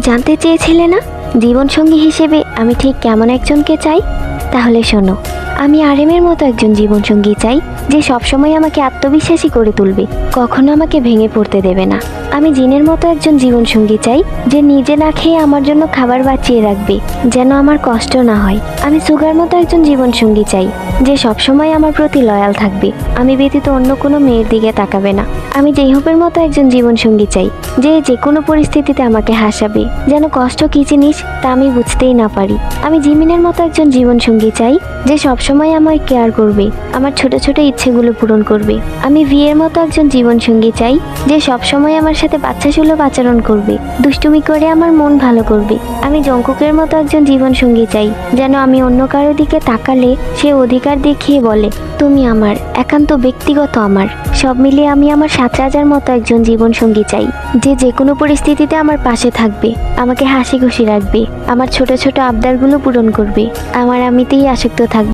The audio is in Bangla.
জানতে চেয়েছিলে না জীবনসঙ্গী হিসেবে আমি ঠিক কেমন একজনকে চাই? তাহলে শোনো, আমি আরেমের মতো একজন জীবনসঙ্গী চাই যে সবসময় আমাকে আত্মবিশ্বাসী করে তুলবে, কখনো আমাকে ভেঙে পড়তে দেবে না। আমি জিনের মতো একজন জীবনসঙ্গী চাই যে নিজে না খেয়ে আমার জন্য খাবার বাঁচিয়ে রাখবে, যেন আমার কষ্ট না হয়। আমি সুগার মতো একজন জীবনসঙ্গী চাই যে সবসময় আমার প্রতি লয়াল থাকবে, আমি ব্যতীত অন্য কোনো মেয়ের দিকে তাকাবে না। আমি জেইহবের মতো একজন জীবনসঙ্গী চাই যে যে কোনো পরিস্থিতিতে আমাকে হাসাবে, যেন কষ্ট কী জিনিস তা আমি বুঝতেই না পারি। আমি জিমিনের মতো একজন জীবনসঙ্গী চাই যে সবসময় আমায় কেয়ার করবে, আমার ছোট ছোট ইচ্ছেগুলো পূরণ করবে। আমি ভিয়ের মতো একজন জীবনসঙ্গী চাই যে সবসময় আমার সাথে বাচ্চাসুলভ আচরণ করবে, দুষ্টুমি করে আমার মন ভালো করবে। আমি জংকুকের মতো একজন জীবনসঙ্গী চাই যেন আমি অন্য কারো দিকে তাকালে সে অধিকার দেখিয়ে বলে, তুমি আমার, একান্ত ব্যক্তিগত আমার। সব মিলিয়ে আমি আমার 7 রাজার মতো একজন জীবনসঙ্গী চাই যে যে কোনো পরিস্থিতিতে আমার পাশে থাকবে, আমাকে হাসি খুশি রাখবে, আমার ছোট ছোট আবদারগুলো পূরণ করবে, আমার আমিতেই আসক্ত থাকবে।